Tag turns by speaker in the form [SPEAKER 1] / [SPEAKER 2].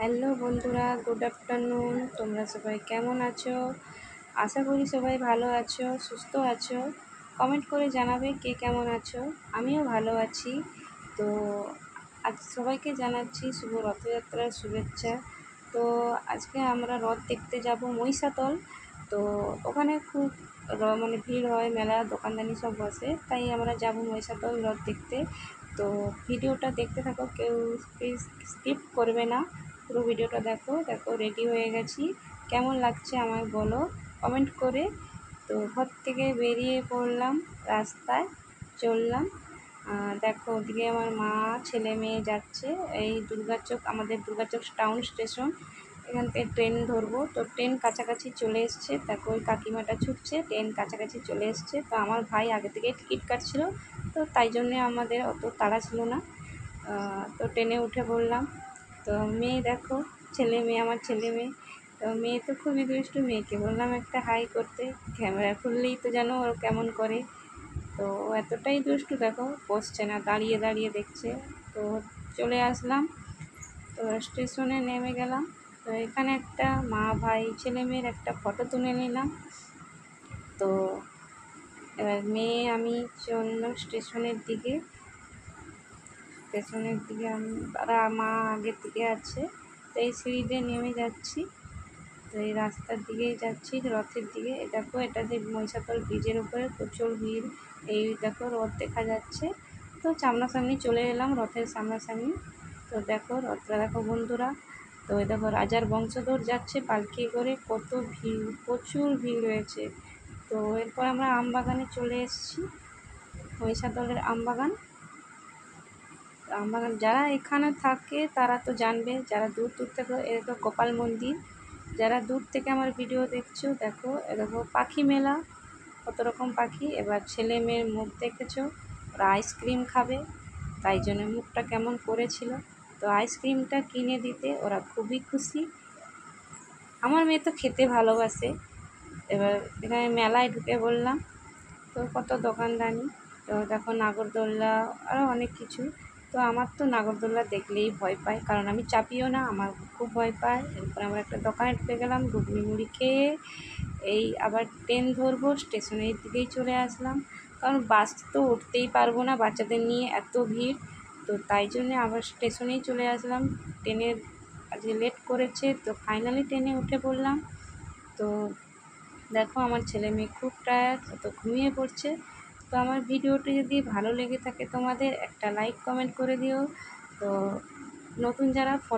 [SPEAKER 1] Hello বন্ধুরা, good afternoon. তোমরা সবাই কেমন আছো? আশা করি সবাই ভালো আছো, সুস্থ আছো। কমেন্ট করে জানাবে কে কেমন আছো। আমিও ভালো আছি। তো আজ সবাইকে জানাচ্ছি শুভ রথযাত্রার শুভেচ্ছা। তো আজকে আমরা রথ দেখতে যাব মহিষাদল। তো ওখানে খুব মানে ভিড় হয়, মেলা দোকানদানি সব বসে, তাই আমরা যাব মহিষাদল রথ দেখতে। তো ভিডিওটা দেখতে থাকো, কেউ প্লিজ স্কিপ করবে না, পুরো ভিডিওটা দেখো। রেডি হয়ে গেছি, কেমন লাগছে আমায় বলো কমেন্ট করে। তো ঘর থেকে বেরিয়ে পড়লাম, রাস্তায় চললাম। দেখো ওদিকে আমার মা, ছেলে মেয়ে যাচ্ছে। এই দুর্গাচক, আমাদের দুর্গাচক টাউন স্টেশন, এখান থেকে ট্রেন ধরবো। তো ট্রেন কাছাকাছি চলে এসছে, দেখো ওই কাকিমাটা ছুটছে, ট্রেন কাছাকাছি চলে এসছে। তো আমার ভাই আগে থেকে টিকিট কাটছিল, তো তাই জন্যে আমাদের অত তাড়া ছিল না। তো ট্রেনে উঠে পড়লাম। তো মেয়ে দেখো, ছেলে মেয়ে, আমার ছেলে মেয়ে। তো মেয়ে তো খুবই দুষ্টু, মেয়েকে বললাম একটা হাই করতে, ক্যামেরা খুললেই তো জানো ওর কেমন করে। তো ও এতটাই দুষ্টু, দেখো বসছে না, দাঁড়িয়ে দাঁড়িয়ে দেখছে। তো চলে আসলাম, তো স্টেশনে নেমে গেলাম। তো এখানে একটা মা ভাই ছেলে মেয়ের একটা ফটো তুলে নিলাম। তো এবার মেয়ে আমি চললাম স্টেশনের দিকে আমি, তারা মা আগের দিকে আছে। তো এই সিঁড়ি দিয়ে নেমে যাচ্ছি, তো এই রাস্তার দিকেই যাচ্ছি রথের দিকে। দেখো এটা যে মহিষাদল ব্রিজের উপরে প্রচুর ভিড়। এই দেখো রথ দেখা যাচ্ছে। তো সামনাসামনি চলে এলাম, রথের সামনাসামনি। তো দেখো রথটা দেখো বন্ধুরা। তো এই দেখো রাজার বংশধর যাচ্ছে পালকি করে, কত ভিড়, প্রচুর ভিড় হয়েছে। তো এরপর আমরা আমবাগানে চলে এসেছি, মহিষাদলের আমবাগান। আমবাগান যারা এখানে থাকে তারা তো জানবে, যারা দূর দূর থেকে, এরকম গোপাল মন্দির, যারা দূর থেকে আমার ভিডিও দেখছো, দেখো এরকম পাখি মেলা, কত রকম পাখি। এবার ছেলে মেয়ের মুখ দেখেছো, ওরা আইসক্রিম খাবে, তাই জন্য মুখটা কেমন করেছিল। তো আইসক্রিমটা কিনে দিতে ওরা খুবই খুশি। আমার মেয়ে তো খেতে ভালোবাসে। এবার এখানে মেলায় ঢুকে বললাম, তো কত দোকানদানি। তো দেখো নাগরদোল্লা, আরও অনেক কিছু। তো আমার তো নাগরদোল্লা দেখলেই ভয় পায়, কারণ আমি চাপিও না, আমার খুব ভয় পায়। এরপর আমরা একটা দোকানে ঢুকে গেলাম, ঘুগনি মুড়ি খেয়ে এই আবার ট্রেন ধরবো, স্টেশনের দিকেই চলে আসলাম। কারণ বাস তো উঠতেই পারবো না, বাচ্চাদের নিয়ে এত ভিড়। তো তাই জন্যে আবার স্টেশনেই চলে আসলাম। ট্রেনের আজকে লেট করেছে, তো ফাইনালি ট্রেনে উঠে পড়লাম। তো দেখো আমার ছেলে মেয়ে খুব টায়ার্ড, তো ঘুমিয়ে পড়ছে। তো আমার ভিডিওটি যদি ভালো লেগে থাকে তোমাদের, একটা লাইক কমেন্ট করে দিও। তো নতুন যারা ফলো